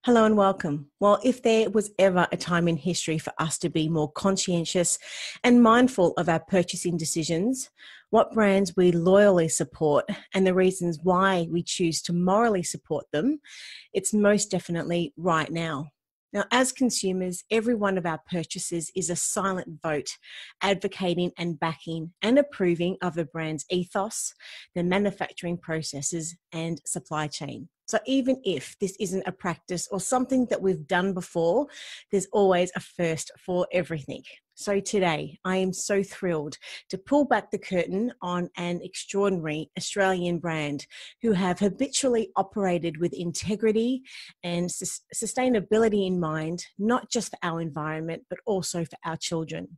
Hello and welcome. Well, if there was ever a time in history for us to be more conscientious and mindful of our purchasing decisions, what brands we loyally support, and the reasons why we choose to morally support them, it's most definitely right now. Now, as consumers, every one of our purchases is a silent vote advocating and backing and approving of a brand's ethos, their manufacturing processes, and supply chain. So even if this isn't a practice or something that we've done before, there's always a first for everything. So today, I am so thrilled to pull back the curtain on an extraordinary Australian brand who have habitually operated with integrity and sustainability in mind, not just for our environment, but also for our children.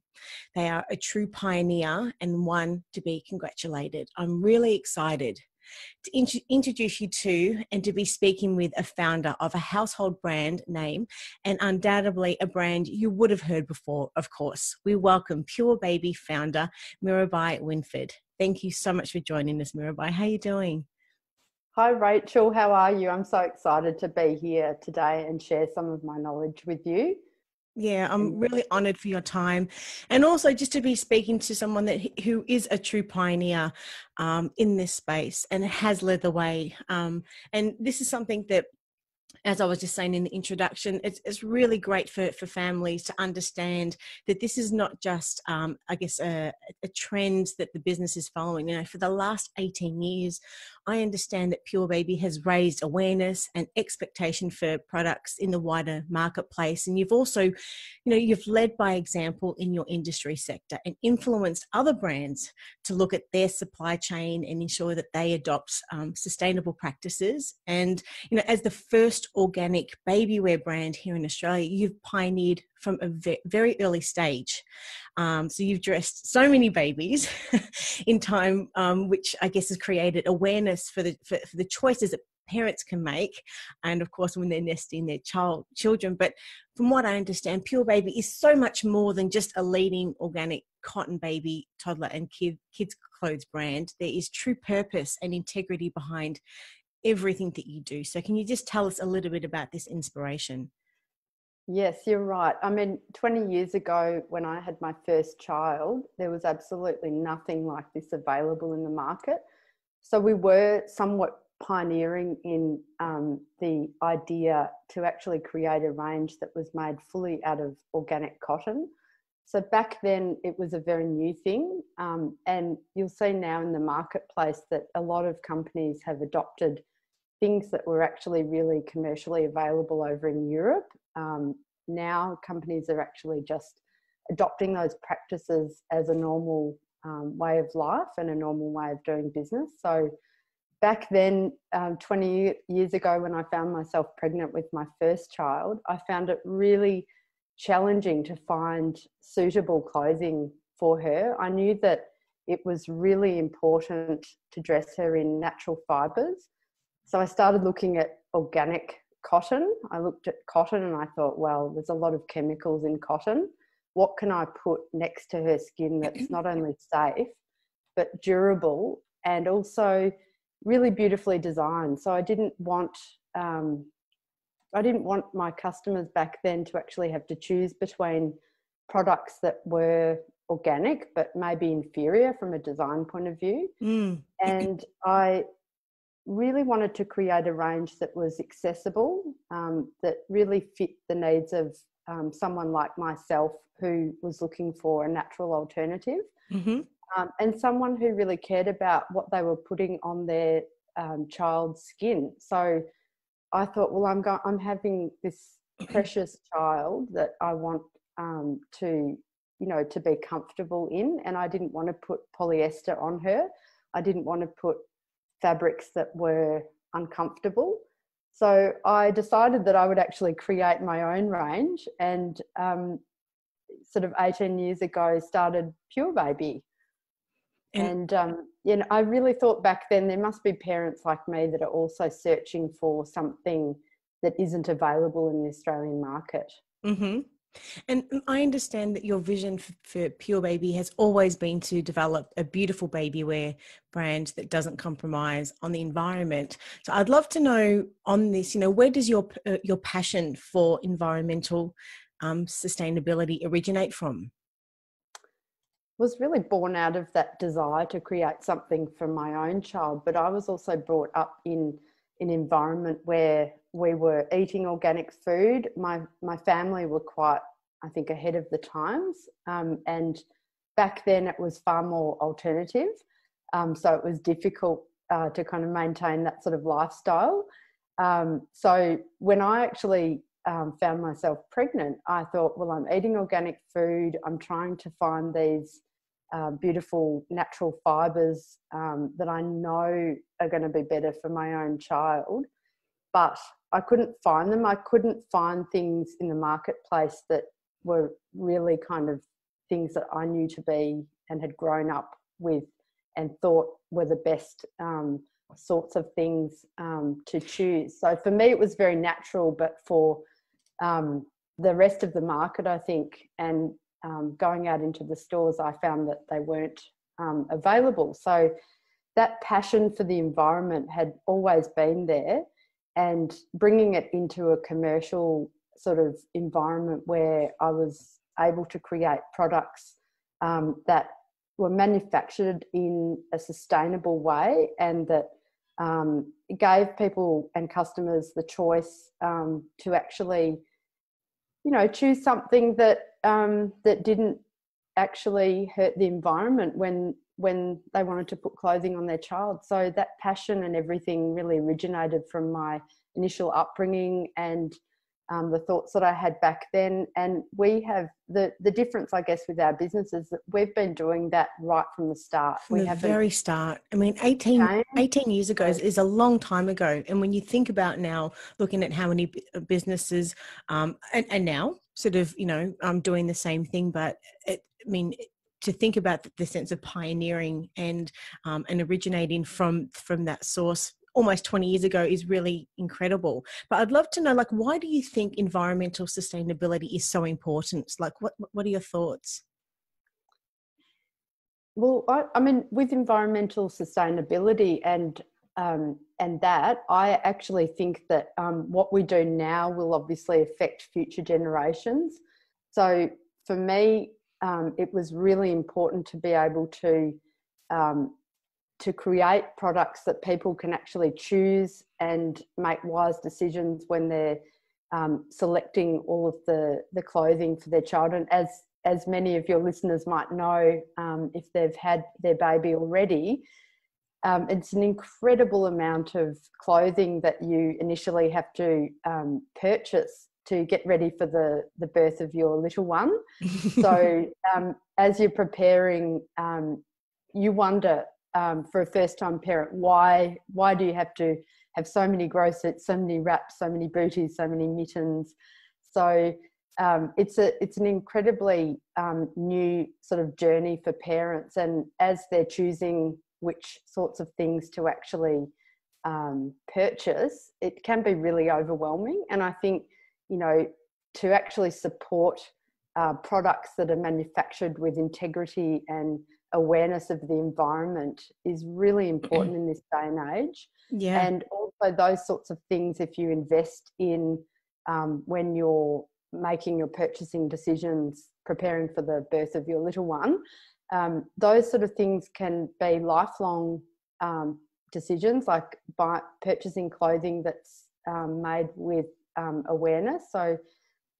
They are a true pioneer and one to be congratulated. I'm really excited to introduce you to and to be speaking with a founder of a household brand name and undoubtedly a brand you would have heard before, of course. We welcome Purebaby founder Mirabai Winford. Thank you so much for joining us, Mirabai. How are you doing? Hi Rachel, how are you? I'm so excited to be here today and share some of my knowledge with you. Yeah, I'm really honoured for your time, and also just to be speaking to someone who is a true pioneer in this space and has led the way. And this is something that, as I was just saying in the introduction, it's really great for families to understand that this is not just, a trend that the business is following. You know, for the last 18 years, I understand that Purebaby has raised awareness and expectation for products in the wider marketplace. And you've also, you've led by example in your industry sector and influenced other brands to look at their supply chain and ensure that they adopt sustainable practices. And, as the first organic baby wear brand here in Australia, you've pioneered from a very early stage. So you've dressed so many babies in time, which I guess has created awareness for the choices that parents can make, and of course when they're nesting their children. But from what I understand, Purebaby is so much more than just a leading organic cotton baby, toddler and kids clothes brand. There is true purpose and integrity behind everything that you do. So can you just tell us a little bit about this inspiration? Yes, you're right. I mean, 20 years ago when I had my first child, there was absolutely nothing like this available in the market. So we were somewhat pioneering in the idea to actually create a range that was made fully out of organic cotton. So back then it was a very new thing, and you'll see now in the marketplace that a lot of companies have adopted things that were actually really commercially available over in Europe. Now companies are actually just adopting those practices as a normal way of life and a normal way of doing business. So back then, 20 years ago, when I found myself pregnant with my first child, I found it really challenging to find suitable clothing for her. I knew that it was really important to dress her in natural fibres. So I started looking at organic cotton. I looked at cotton and I thought, well, there's a lot of chemicals in cotton. What can I put next to her skin that's not only safe, but durable and also really beautifully designed? So I didn't want my customers back then to actually have to choose between products that were organic but maybe inferior from a design point of view. And I really wanted to create a range that was accessible, that really fit the needs of someone like myself who was looking for a natural alternative, and someone who really cared about what they were putting on their child's skin. So I thought, well, I'm having this precious child that I want to be comfortable in, and I didn't want to put polyester on her. I didn't want to put fabrics that were uncomfortable. So I decided that I would actually create my own range, and sort of 18 years ago started Purebaby. And I really thought back then there must be parents like me that are also searching for something that isn't available in the Australian market. And I understand that your vision for Purebaby has always been to develop a beautiful baby wear brand that doesn't compromise on the environment. So I'd love to know on this, where does your passion for environmental sustainability originate from? Was really born out of that desire to create something for my own child, but I was also brought up in an environment where we were eating organic food. My family were quite, I think, ahead of the times, and back then it was far more alternative, so it was difficult to kind of maintain that sort of lifestyle. So when I actually found myself pregnant, I thought, well, I'm eating organic food, I'm trying to find these beautiful natural fibres that I know are going to be better for my own child, but I couldn't find them. I couldn't find things in the marketplace that were really kind of things that I knew to be and had grown up with and thought were the best sorts of things to choose. So for me, it was very natural, but for the rest of the market, I think, and going out into the stores, I found that they weren't available. So that passion for the environment had always been there, and bringing it into a commercial sort of environment where I was able to create products that were manufactured in a sustainable way, and that gave people and customers the choice to actually, choose something that that didn't actually hurt the environment when they wanted to put clothing on their child. So that passion and everything really originated from my initial upbringing and the thoughts that I had back then. And we have the difference, I guess, with our business is that we've been doing that right from the start. From the very start. I mean, 18 years ago is a long time ago. And when you think about now, looking at how many businesses and now sort of, doing the same thing, but to think about the sense of pioneering and originating from that source almost 20 years ago is really incredible. But I'd love to know, why do you think environmental sustainability is so important? What are your thoughts? Well, I mean, with environmental sustainability and that, I actually think that what we do now will obviously affect future generations. So for me, it was really important to be able to create products that people can actually choose and make wise decisions when they're selecting all of the clothing for their child. And as many of your listeners might know, if they've had their baby already, it's an incredible amount of clothing that you initially have to purchase to get ready for the birth of your little one. So as you're preparing, you wonder, for a first-time parent, why do you have to have so many grow sets, so many wraps, so many booties, so many mittens? So it's an incredibly new sort of journey for parents, and as they're choosing which sorts of things to actually purchase, it can be really overwhelming. And I think, to actually support products that are manufactured with integrity and awareness of the environment is really important in this day and age. Yeah. And also those sorts of things, if you invest in when you're making your purchasing decisions, preparing for the birth of your little one, those sort of things can be lifelong decisions, like purchasing clothing that's made with awareness. So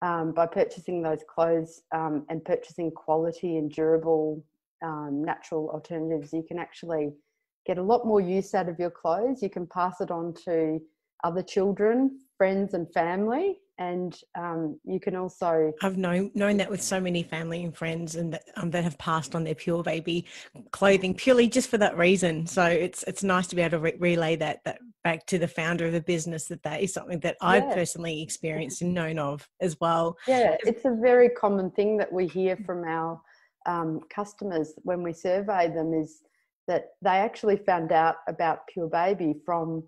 by purchasing those clothes and purchasing quality and durable natural alternatives, you can actually get a lot more use out of your clothes. You can pass it on to other children, friends and family, and you can also... I've known that with so many family and friends, and that have passed on their Purebaby clothing purely just for that reason. So it's nice to be able to relay that back to the founder of the business, that is something that I've personally experienced and known of as well. Yeah, it's a very common thing that we hear from our customers when we survey them, is that they actually found out about Purebaby from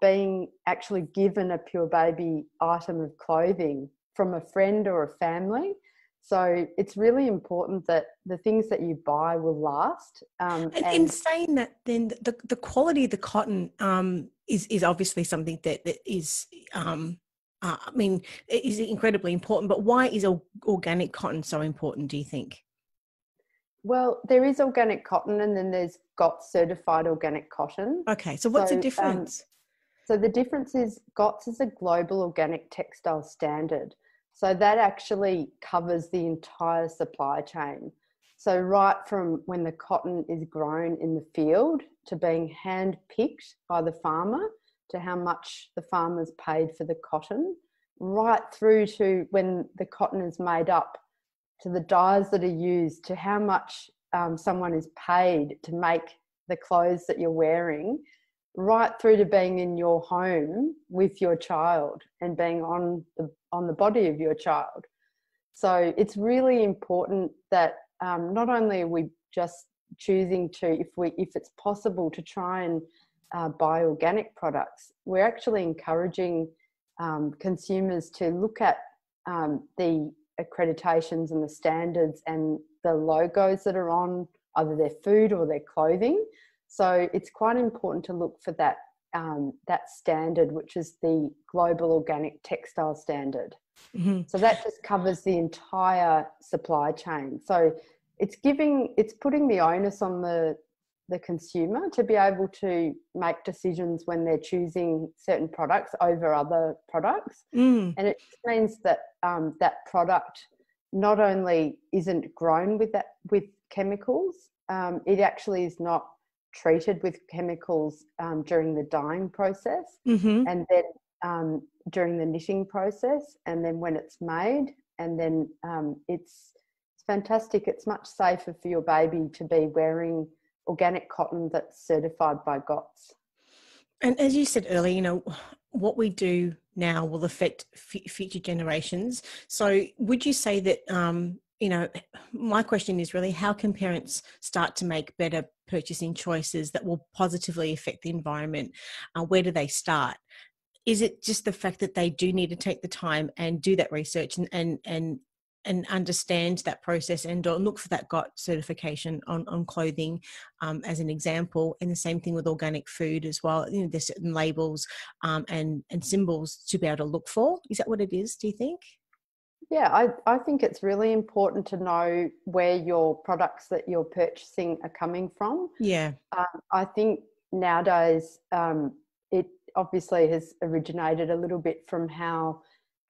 being actually given a Purebaby item of clothing from a friend or a family. So it's really important that the things that you buy will last. And in saying that, then the quality of the cotton is obviously something that is, I mean, it is incredibly important. But why is organic cotton so important, do you think? Well, there is organic cotton, and then there's GOTS certified organic cotton. Okay, so what's the difference? So the difference is GOTS is a global organic textile standard. So that actually covers the entire supply chain. So right from when the cotton is grown in the field to being hand-picked by the farmer, to how much the farmer's paid for the cotton, right through to when the cotton is made up, to the dyes that are used, to how much someone is paid to make the clothes that you're wearing, right through to being in your home with your child and being on the body of your child. So it's really important that not only are we just choosing to, if it's possible, to try and buy organic products, we're actually encouraging consumers to look at the accreditations and the standards and the logos that are on either their food or their clothing. So it's quite important to look for that that standard, which is the Global Organic Textile Standard. Mm-hmm. So that just covers the entire supply chain. So it's putting the onus on the consumer to be able to make decisions when they're choosing certain products over other products. And it means that that product not only isn't grown with chemicals, it actually is not treated with chemicals during the dyeing process, and then during the knitting process, and then when it's made, and then it's fantastic. It's much safer for your baby to be wearing organic cotton that's certified by GOTS. And as you said earlier, what we do now will affect future generations. So would you say that, my question is really, how can parents start to make better purchasing choices that will positively affect the environment? Where do they start? Is it just the fact that they do need to take the time and do that research and understand that process and look for that GOT certification on clothing, as an example, and the same thing with organic food as well? There's certain labels and symbols to be able to look for. Is that what it is, do you think? Yeah, I think it's really important to know where your products that you're purchasing are coming from. Yeah. I think nowadays it obviously has originated a little bit from how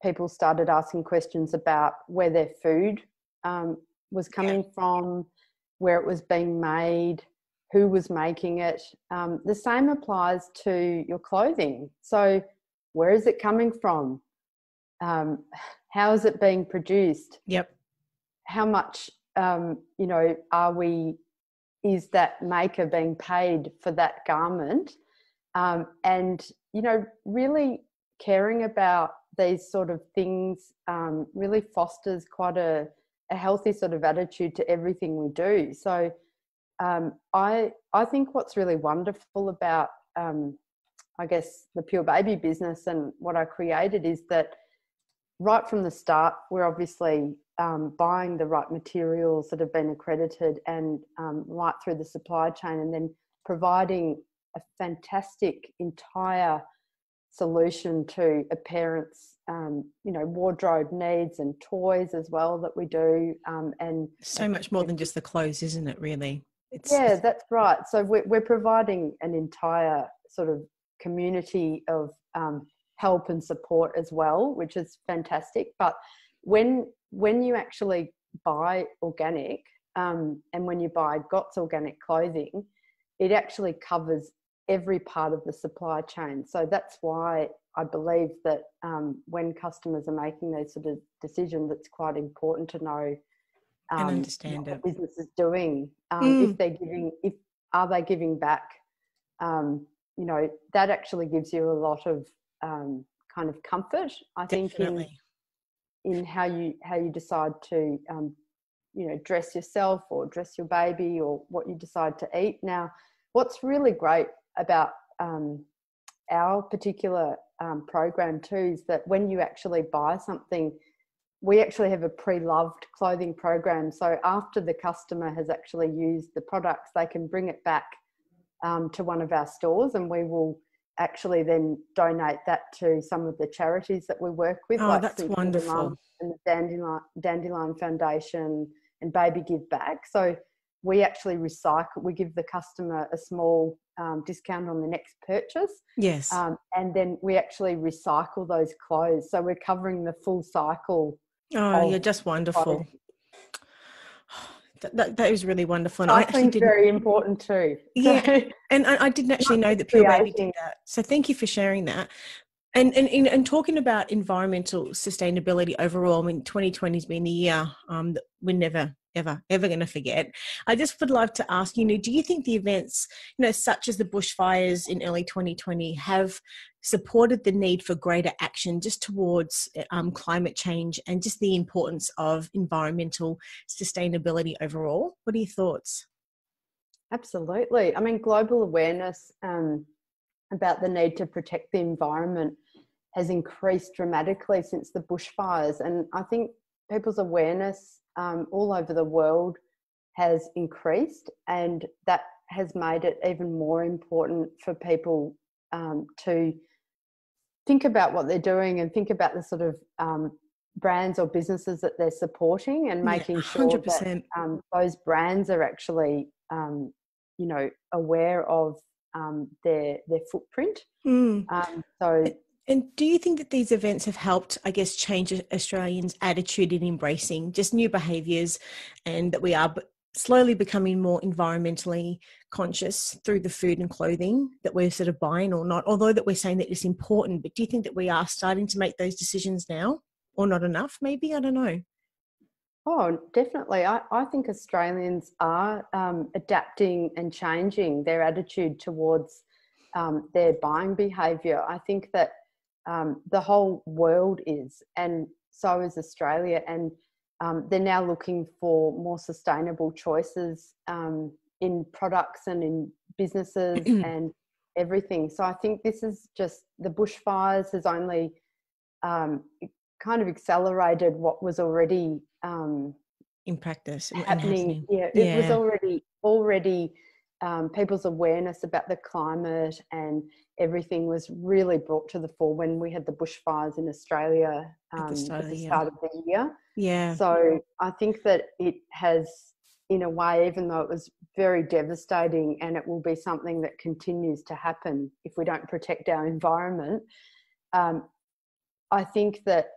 people started asking questions about where their food was coming from, where it was being made, who was making it. The same applies to your clothing. So where is it coming from? How is it being produced? Yep. How much, is that maker being paid for that garment? And, really caring about these sort of things really fosters quite a healthy sort of attitude to everything we do. So I think what's really wonderful about, I guess, the Purebaby business and what I created is that right from the start, we're obviously buying the right materials that have been accredited, and right through the supply chain, and then providing a fantastic entire solution to a parent's wardrobe needs and toys as well that we do. And so much more than just the clothes, isn't it, really? That's right. So we're providing an entire sort of community of help and support as well, which is fantastic. But when you actually buy organic, and when you buy GOTS organic clothing, it actually covers every part of the supply chain. So that's why I believe that when customers are making those sort of decisions, it's quite important to know and understand what it. the business is doing. If are they giving back? That actually gives you a lot of kind of comfort, I think, in how you decide to dress yourself or dress your baby, or what you decide to eat. Now, what's really great about our particular program too is that when you actually buy something we actually have a pre-loved clothing program. So after the customer has actually used the products, they can bring it back to one of our stores, and we will actually then donate that to some of the charities that we work with, Oh, like that's Sleep wonderful. and the Dandelion Foundation and Baby Give Back. So we actually recycle. We give the customer a small discount on the next purchase. Yes. And then we actually recycle those clothes. So we're covering the full cycle. Oh, you're just wonderful. Clothing. That is really wonderful. And I actually Cycling's didn't. very important too. Yeah, So, and I didn't actually know that Purebaby did that. So thank you for sharing that. And talking about environmental sustainability overall, I mean, 2020 has been the year that we're never, ever going to forget. I just would love to ask you, do you think the events, such as the bushfires in early 2020 have supported the need for greater action just towards climate change and just the importance of environmental sustainability overall? What are your thoughts? Absolutely. I mean, global awareness about the need to protect the environment has increased dramatically since the bushfires. And I think people's awareness all over the world has increased, and that has made it even more important for people to think about what they're doing and think about the sort of brands or businesses that they're supporting, and making sure that those brands are actually, aware of their footprint. And do you think that these events have helped, I guess, change Australians' attitude in embracing just new behaviours, and that we are slowly becoming more environmentally conscious through the food and clothing that we're sort of buying or not? Although that we're saying that it's important, but do you think that we are starting to make those decisions now, or not enough maybe? I don't know. Oh, definitely. I think Australians are adapting and changing their attitude towards their buying behaviour. I think that the whole world is, and so is Australia, and they're now looking for more sustainable choices in products and in businesses and everything. So I think this is just, the bushfires has only kind of accelerated what was already in practice happening. It was already people's awareness about the climate and everything was really brought to the fore when we had the bushfires in Australia at the start of the year. Yeah. So I think that it has, in a way, even though it was very devastating, and it will be something that continues to happen if we don't protect our environment, I think that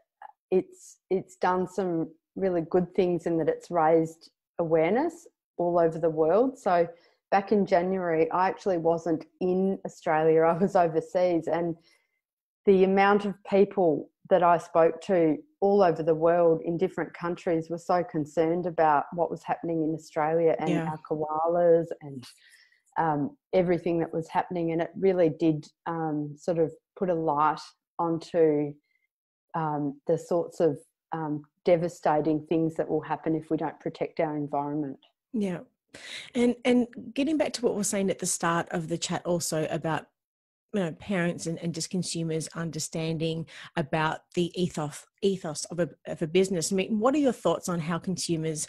it's done some really good things in that it's raised awareness all over the world. So back in January, I actually wasn't in Australia, I was overseas, and the amount of people that I spoke to all over the world in different countries were so concerned about what was happening in Australia and our koalas and everything that was happening. And it really did sort of put a light onto the sorts of devastating things that will happen if we don't protect our environment. Yeah. And getting back to what we were saying at the start of the chat also about parents and just consumers understanding about the ethos of a business. I mean, what are your thoughts on how consumers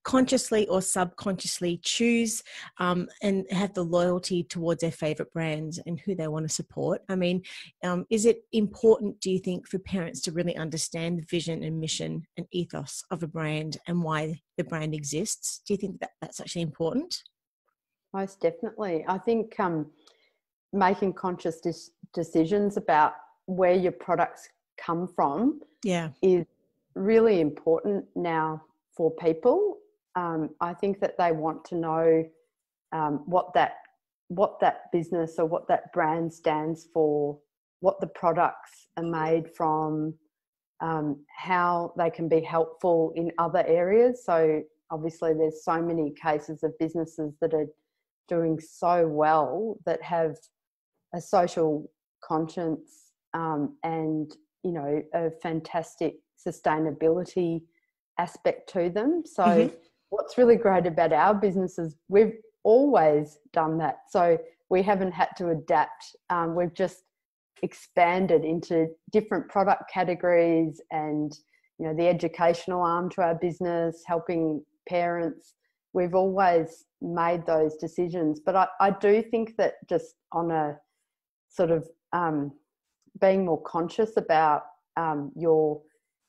consciously or subconsciously choose and have the loyalty towards their favorite brands and who they want to support? I mean, is it important, do you think, for parents to really understand the vision and mission and ethos of a brand and why the brand exists? Do you think that that's actually important? Most definitely. I think making conscious decisions about where your products come from is really important now for people. I think that they want to know what that business or what that brand stands for, what the products are made from, how they can be helpful in other areas. So obviously there's so many cases of businesses that are doing so well that have a social conscience and a fantastic sustainability aspect to them. So what's really great about our business is we've always done that. So we haven't had to adapt. We've just expanded into different product categories and you know, the educational arm to our business, helping parents. We've always made those decisions. But I do think that just on a sort of being more conscious about your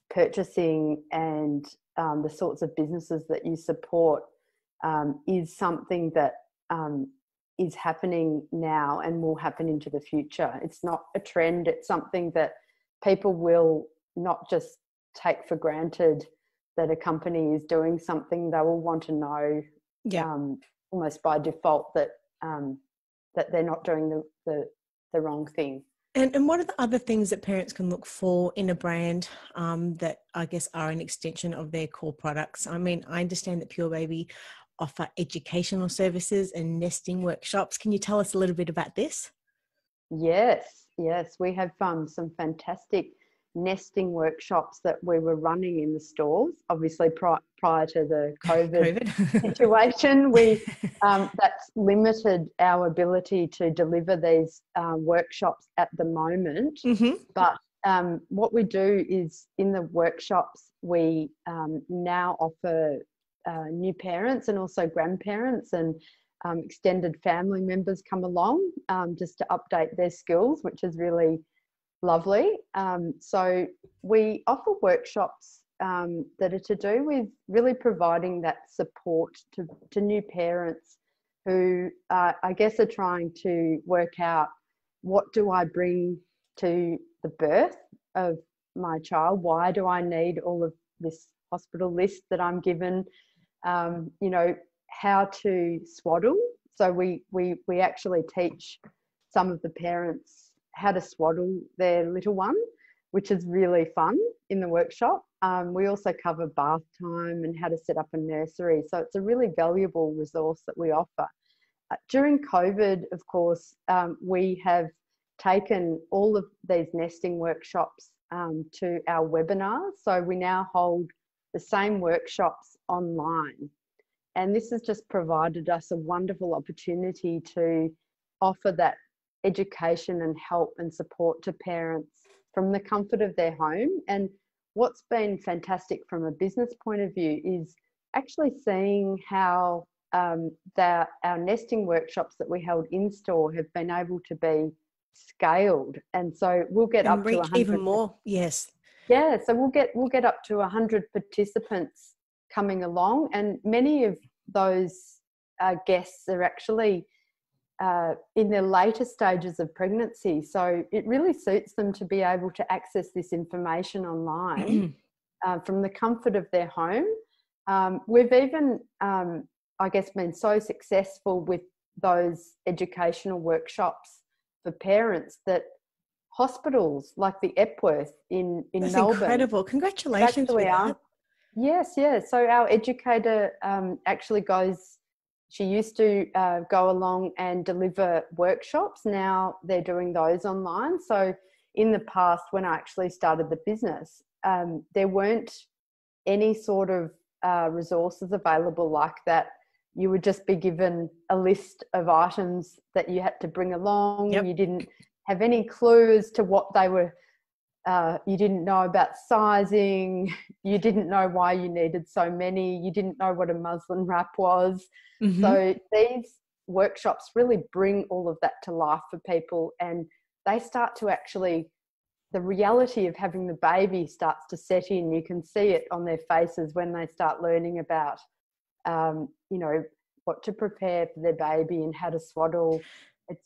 purchasing and the sorts of businesses that you support is something that is happening now and will happen into the future. It's not a trend. It's something that people will not just take for granted that a company is doing something. They will want to know almost by default that that they're not doing the wrong thing. And what are the other things that parents can look for in a brand that I guess are an extension of their core products? I mean, I understand that Purebaby offer educational services and nesting workshops. Can you tell us a little bit about this? Yes. We have some fantastic nesting workshops that we were running in the stores. Obviously, prior to the COVID. situation, that's limited our ability to deliver these workshops at the moment. Mm-hmm. But what we do is in the workshops, we now offer new parents and also grandparents and extended family members come along just to update their skills, which is really lovely. So we offer workshops that are to do with really providing that support to new parents who I guess are trying to work out, what do I bring to the birth of my child? Why do I need all of this hospital list that I'm given? You know, how to swaddle. So we actually teach some of the parents how to swaddle their little one, which is really fun in the workshop. We also cover bath time and how to set up a nursery. So it's a really valuable resource that we offer. During COVID, of course, we have taken all of these nesting workshops to our webinars. So we now hold the same workshops online. And this has just provided us a wonderful opportunity to offer that education and help and support to parents from the comfort of their home. And what's been fantastic from a business point of view is actually seeing how our nesting workshops that we held in store have been able to be scaled. And so we'll get up to 100 even more. Yes. Yeah, so we'll get up to 100 participants coming along, and many of those guests are actually in their later stages of pregnancy. So it really suits them to be able to access this information online from the comfort of their home. We've even, I guess, been so successful with those educational workshops for parents that hospitals like the Epworth in That's Melbourne. Incredible. Congratulations with that. Yes. So our educator actually goes, she used to go along and deliver workshops. Now they're doing those online. So in the past, when I actually started the business, there weren't any sort of resources available like that. You would just be given a list of items that you had to bring along. Yep. You didn't have any clue as to what they were. You didn't know about sizing. You didn't know why you needed so many. You didn't know what a muslin wrap was. Mm-hmm. So these workshops really bring all of that to life for people, and they start to actually, the reality of having the baby starts to set in. You can see it on their faces when they start learning about, you know, what to prepare for their baby and how to swaddle.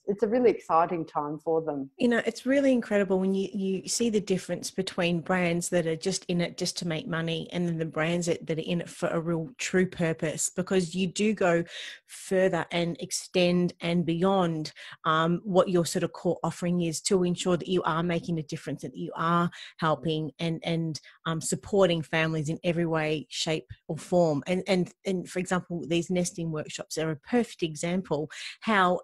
It's a really exciting time for them. You know, it's really incredible when you see the difference between brands that are just in it just to make money and then the brands that are in it for a real true purpose, because you do go further and extend and beyond what your sort of core offering is to ensure that you are making a difference, that you are helping and supporting families in every way, shape or form. And for example, these nesting workshops are a perfect example how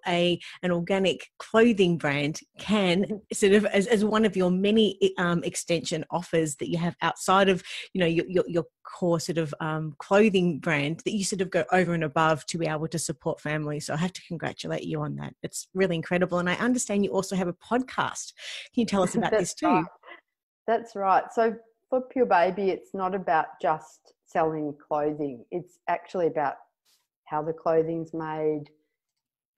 an organic clothing brand can sort of, as one of your many extension offers that you have outside of, you know, your core sort of clothing brand, that you sort of go over and above to be able to support families. So I have to congratulate you on that. It's really incredible. And I understand you also have a podcast. Can you tell us about this too? Right. That's right. So for Purebaby, it's not about just selling clothing. It's actually about how the clothing's made,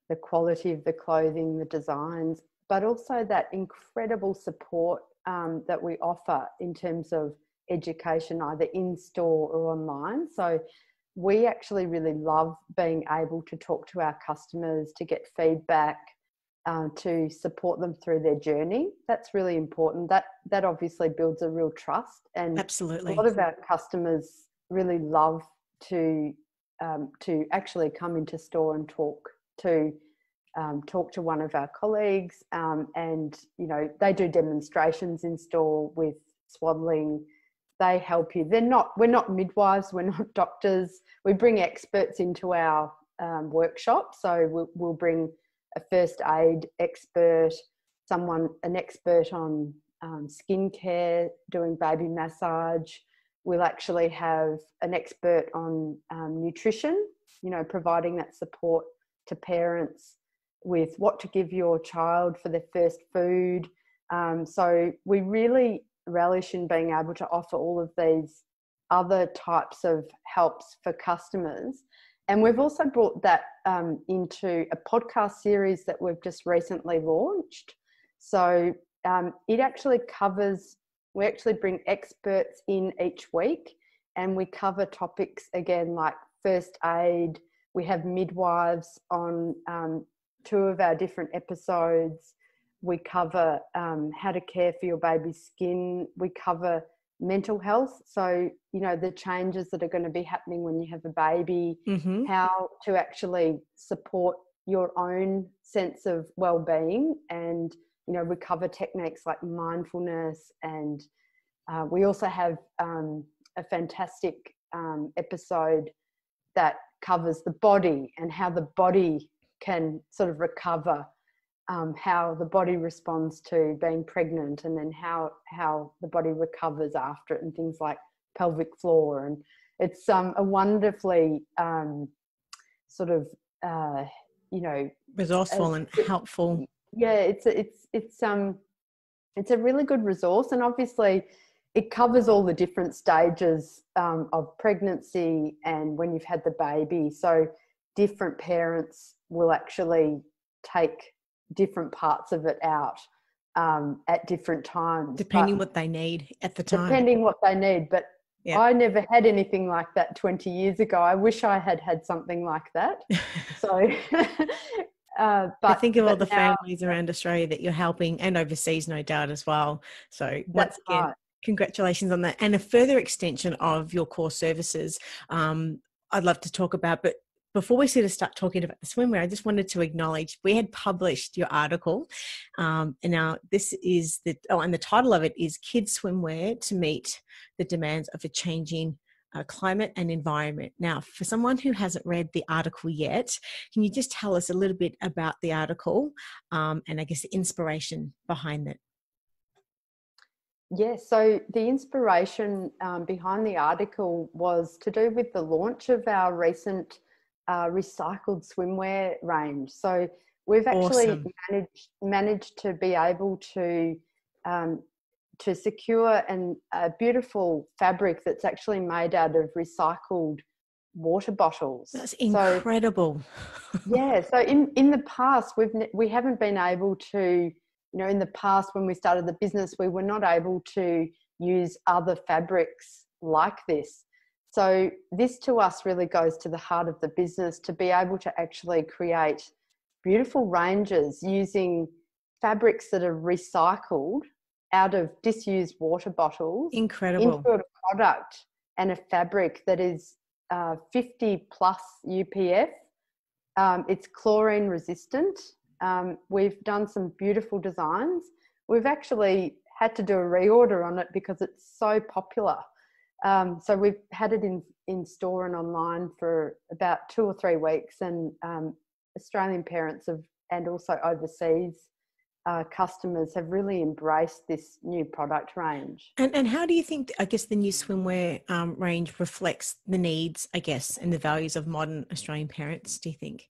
the quality of the clothing, the designs, but also that incredible support that we offer in terms of education, either in store or online. So we actually really love being able to talk to our customers, to get feedback, to support them through their journey. That's really important. That obviously builds a real trust. And absolutely, a lot of our customers really love to actually come into store and talk to one of our colleagues, and you know, they do demonstrations in store with swaddling. They help you. We're not midwives, we're not doctors. We bring experts into our workshop. So we'll bring a first aid expert, an expert on skincare, doing baby massage. We'll actually have an expert on nutrition, you know, providing that support to parents with what to give your child for their first food. So we really relish in being able to offer all of these other types of helps for customers. And we've also brought that into a podcast series that we've just recently launched. So it actually covers, we actually bring experts in each week, and we cover topics again like first aid. We have midwives on 2 of our different episodes. We cover how to care for your baby's skin. We cover mental health. So, you know, the changes that are going to be happening when you have a baby, how to actually support your own sense of well-being. And, you know, we cover techniques like mindfulness. And we also have a fantastic episode that covers the body and how the body can sort of recover, how the body responds to being pregnant, and then how the body recovers after it, and things like pelvic floor. And it's a wonderfully sort of you know, resourceful and helpful. Yeah, it's a really good resource, and obviously it covers all the different stages of pregnancy and when you've had the baby. So different parents will actually take different parts of it out at different times. Depending what they need at the time. Depending what they need. But yeah. I never had anything like that 20 years ago. I wish I had something like that. So, but think of all the families around Australia that you're helping, and overseas, no doubt, as well. So once again, right. Congratulations on that. And a further extension of your core services, I'd love to talk about, but before we sort of start talking about the swimwear, I just wanted to acknowledge we had published your article. And now this is and the title of it is Kids Swimwear to Meet the Demands of a Changing Climate and Environment. Now, for someone who hasn't read the article yet, can you just tell us a little bit about the article and I guess the inspiration behind it? Yeah, so the inspiration behind the article was to do with the launch of our recent recycled swimwear range. So we've actually managed to be able to secure a beautiful fabric that's actually made out of recycled water bottles. That's incredible. So, yeah, so in the past we haven't been able to, you know, in the past when we started the business, we were not able to use other fabrics like this. So this to us really goes to the heart of the business, to be able to actually create beautiful ranges using fabrics that are recycled out of disused water bottles. Incredible. Into a product and a fabric that is 50 plus UPF. It's chlorine resistant. We've done some beautiful designs. We've actually had to do a reorder on it because it's so popular. So we've had it in store and online for about 2 or 3 weeks, and Australian parents and also overseas customers have really embraced this new product range. And how do you think, I guess, the new swimwear range reflects the needs, I guess, and the values of modern Australian parents, do you think?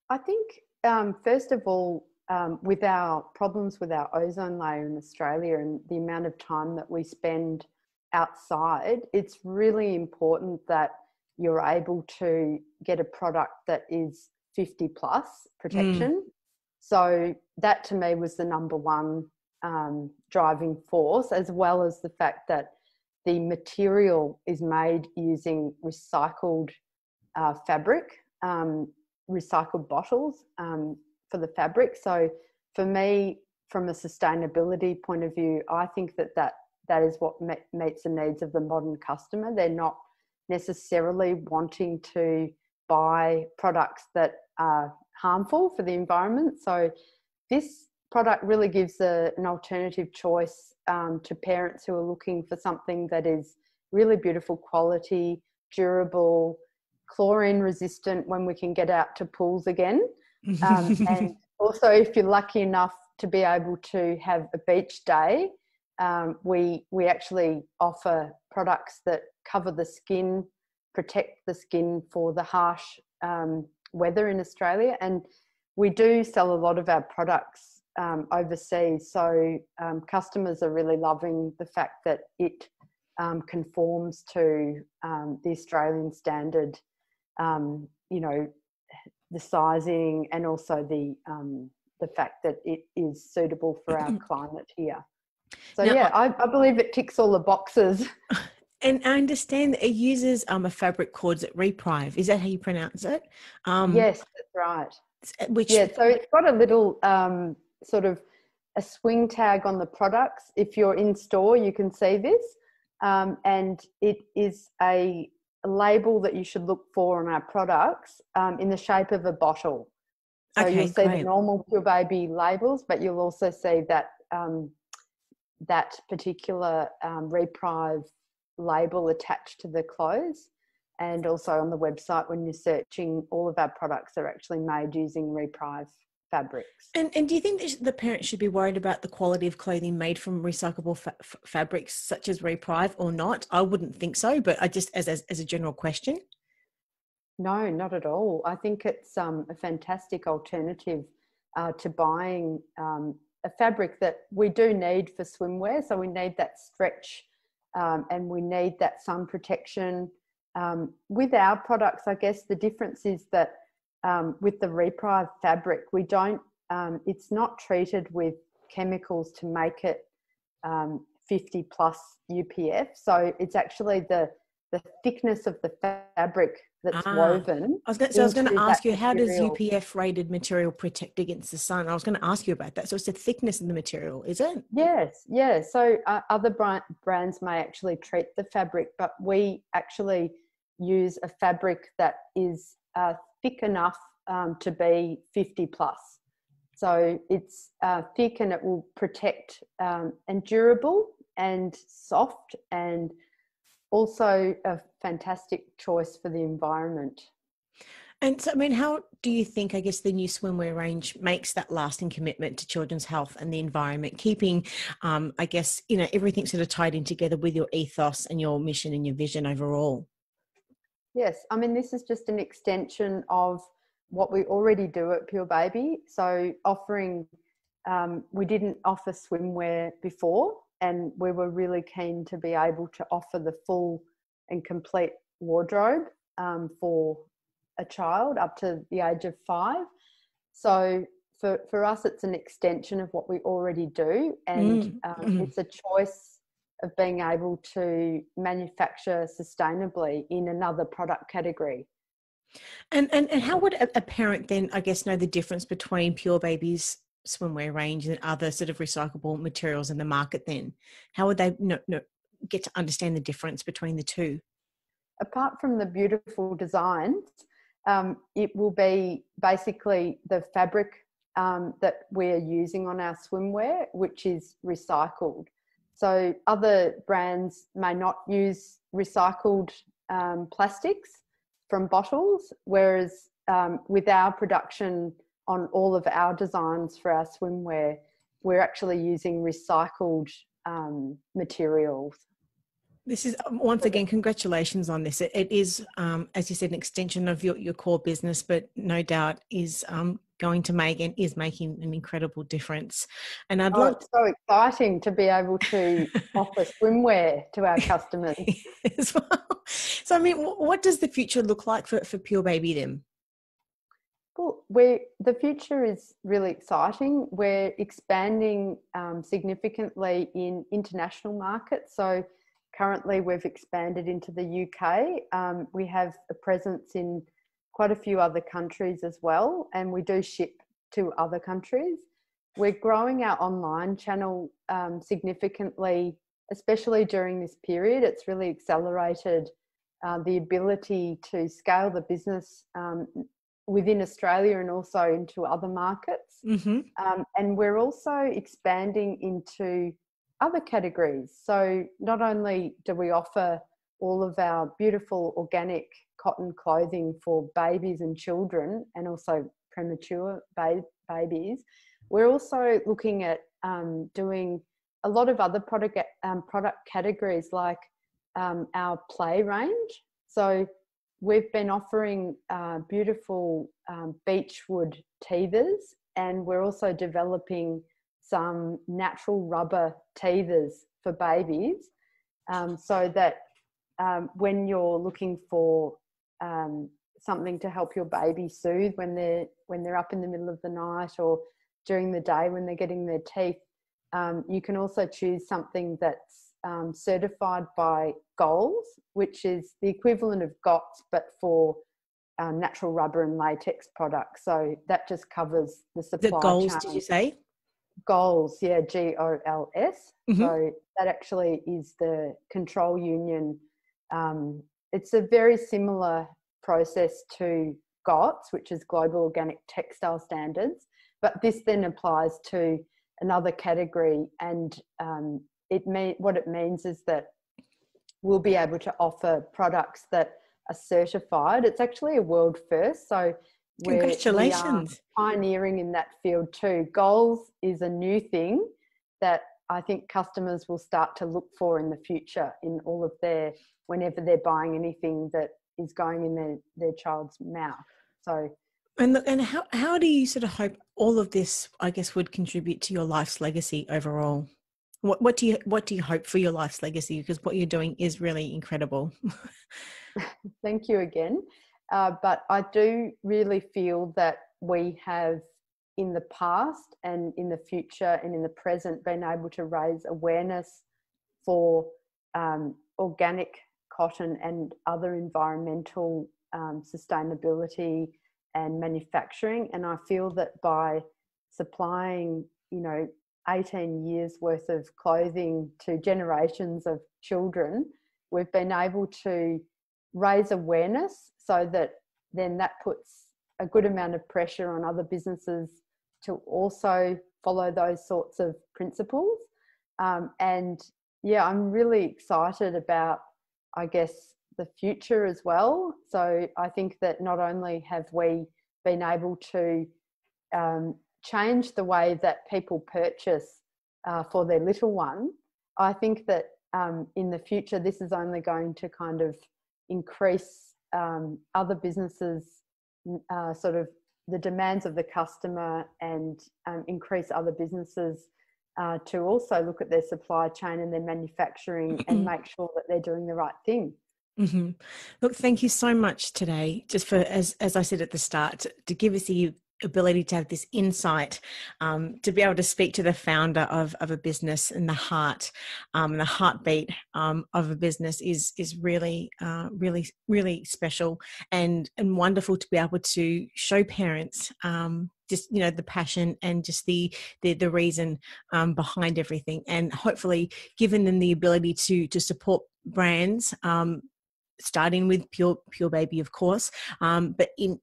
I think, first of all, with our problems with our ozone layer in Australia and the amount of time that we spend outside, it's really important that you're able to get a product that is 50 plus protection. So that to me was the number one driving force, as well as the fact that the material is made using recycled fabric, recycled bottles for the fabric. So for me, from a sustainability point of view, I think that is what meets the needs of the modern customer. They're not necessarily wanting to buy products that are harmful for the environment. So this product really gives an alternative choice to parents who are looking for something that is really beautiful quality, durable, chlorine resistant when we can get out to pools again. And also, if you're lucky enough to be able to have a beach day, we actually offer products that cover the skin, protect the skin for the harsh weather in Australia. And we do sell a lot of our products overseas. So customers are really loving the fact that it conforms to the Australian standard, the sizing, and also the fact that it is suitable for our climate here. So now, I believe it ticks all the boxes. And I understand that it uses a fabric called Reprive. Is that how you pronounce it? Yes, that's right. So it's got a little sort of a swing tag on the products. If you're in store, you can see this. And it is a label that you should look for on our products in the shape of a bottle. So you'll see the normal Purebaby labels, but you'll also see that that particular Reprive label attached to the clothes. And also on the website, when you're searching, all of our products are actually made using Reprive fabrics. And do you think the parents should be worried about the quality of clothing made from recyclable fabrics such as Reprive or not? I wouldn't think so, but I just as a general question. No, not at all. I think it's a fantastic alternative to buying a fabric that we do need for swimwear. So we need that stretch and we need that sun protection. With our products, I guess the difference is that with the Reprive fabric, we don't, it's not treated with chemicals to make it 50 plus UPF. So it's actually the thickness of the fabric that's woven. I was going to ask you, how does UPF rated material protect against the sun? I was going to ask you about that. So it's the thickness of the material, is it? Yes, yeah. So other brands may actually treat the fabric, but we actually use a fabric that is thick enough to be 50 plus. So it's thick and it will protect and durable and soft, and also a fantastic choice for the environment. And so, I mean, how do you think, I guess, the new swimwear range makes that lasting commitment to children's health and the environment, keeping, I guess, everything sort of tied in together with your ethos and your mission and your vision overall? Yes, I mean, this is just an extension of what we already do at Purebaby. So offering, we didn't offer swimwear before, and we were really keen to be able to offer the full and complete wardrobe for a child up to the age of 5. So for us, it's an extension of what we already do, and it's a choice of being able to manufacture sustainably in another product category. And how would a parent then, I guess, know the difference between Purebaby's swimwear range and other sort of recyclable materials in the market then? How would they get to understand the difference between the two? Apart from the beautiful designs, it will be basically the fabric that we're using on our swimwear, which is recycled. So other brands may not use recycled plastics from bottles, whereas with our production on all of our designs for our swimwear, we're actually using recycled materials. This is, once again, congratulations on this. It is, as you said, an extension of your core business, but no doubt is going to make and is making an incredible difference. And I'd Oh, love it's so exciting to be able to offer swimwear to our customers as well. So, I mean, what does the future look like for Purebaby then? Well, the future is really exciting. We're expanding significantly in international markets. So currently we've expanded into the UK. We have a presence in quite a few other countries as well, and we do ship to other countries. We're growing our online channel significantly, especially during this period. It's really accelerated the ability to scale the business within Australia and also into other markets. And we're also expanding into other categories. So not only do we offer all of our beautiful organic cotton clothing for babies and children and also premature babies, we're also looking at doing a lot of other product categories like our play range. So we've been offering beautiful beechwood teethers, and we're also developing some natural rubber teethers for babies, so that when you're looking for something to help your baby soothe when they're up in the middle of the night or during the day when they're getting their teeth, you can also choose something that's certified by Goals, which is the equivalent of GOTS but for natural rubber and latex products. So that just covers the supply The goals, chain. did you say? Goals, yeah, GOLS. So that actually is the control union. It's a very similar process to GOTS, which is Global Organic Textile Standards, but this then applies to another category, and what it means is that we'll be able to offer products that are certified. It's actually a world first, so we are pioneering in that field too. Goals is a new thing that I think customers will start to look for in the future in all of whenever they're buying anything that is going in their child's mouth. So, and how do you sort of hope all of this, I guess, would contribute to your life's legacy overall? What do you hope for your life's legacy? Because what you're doing is really incredible. Thank you again. But I do really feel that we have, in the past and in the future and in the present, been able to raise awareness for organic cotton and other environmental sustainability and manufacturing. And I feel that by supplying, 18 years worth of clothing to generations of children, we've been able to raise awareness so that then that puts a good amount of pressure on other businesses to also follow those sorts of principles. And yeah, I'm really excited about, I guess, the future as well. So I think that not only have we been able to change the way that people purchase for their little one, I think that in the future this is only going to kind of increase other businesses sort of the demands of the customer, and increase other businesses to also look at their supply chain and their manufacturing and make sure that they're doing the right thing. Look, thank you so much today, just for, as I said at the start, to give us the ability to have this insight, to be able to speak to the founder of a business, and the heart, the heartbeat of a business is really, really special and wonderful to be able to show parents just the passion and just the reason behind everything, and hopefully giving them the ability to support brands, starting with Purebaby, of course, but in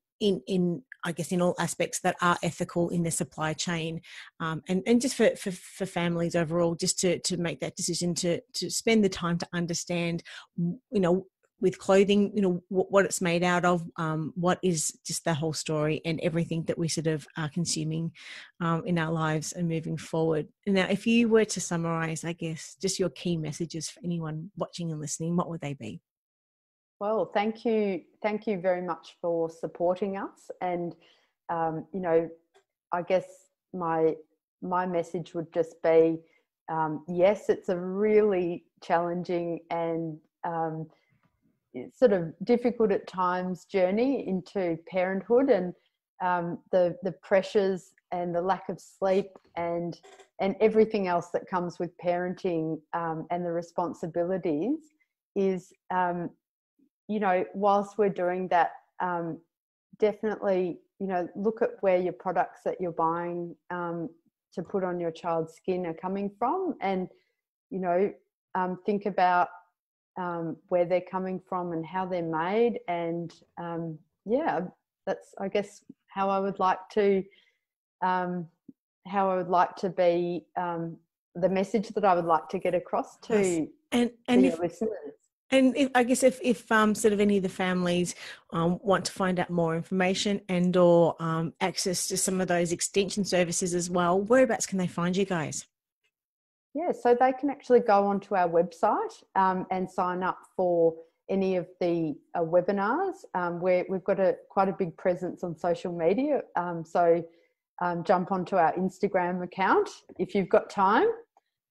I guess in all aspects that are ethical in their supply chain, and just for families overall, just to make that decision to spend the time to understand, with clothing, what it's made out of, what is just the whole story and everything that we sort of are consuming in our lives and moving forward. Now, if you were to summarize, I guess, just your key messages for anyone watching and listening, what would they be? Well, thank you very much for supporting us. And I guess my message would just be, yes, it's a really challenging and sort of difficult at times journey into parenthood, and the pressures and the lack of sleep and everything else that comes with parenting, and the responsibilities is, whilst we're doing that, definitely, look at where your products that you're buying to put on your child's skin are coming from, and, think about where they're coming from and how they're made. And that's, I guess, how I would like to be, the message that I would like to get across to your listeners. And I guess if sort of any of the families want to find out more information and or access to some of those extension services as well, whereabouts can they find you guys? Yeah, so they can actually go onto our website and sign up for any of the webinars. We've got quite a big presence on social media, so jump onto our Instagram account if you've got time.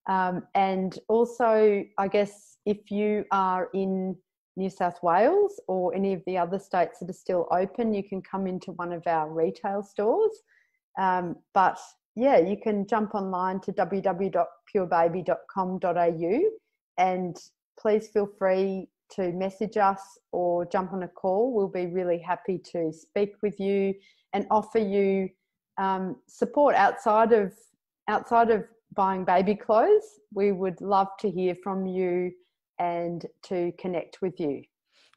And also, I guess, if you are in New South Wales or any of the other states that are still open, you can come into one of our retail stores. But yeah, you can jump online to www.purebaby.com.au, and please feel free to message us or jump on a call. We'll be really happy to speak with you and offer you support outside of buying baby clothes. We would love to hear from you and to connect with you.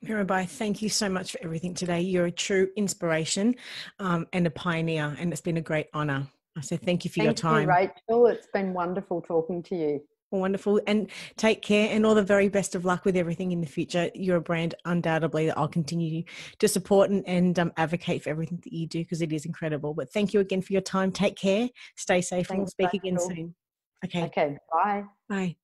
Mirabai, thank you so much for everything today. You're a true inspiration and a pioneer, and it's been a great honour. So thank you for your time. Thank you, Rachel. It's been wonderful talking to you. Wonderful. And take care, and all the very best of luck with everything in the future. You're a brand undoubtedly that I'll continue to support and advocate for everything that you do, because it is incredible. But thank you again for your time. Take care. Stay safe. Thanks, and we'll speak Rachel. again soon. Okay. Okay. Bye. Bye.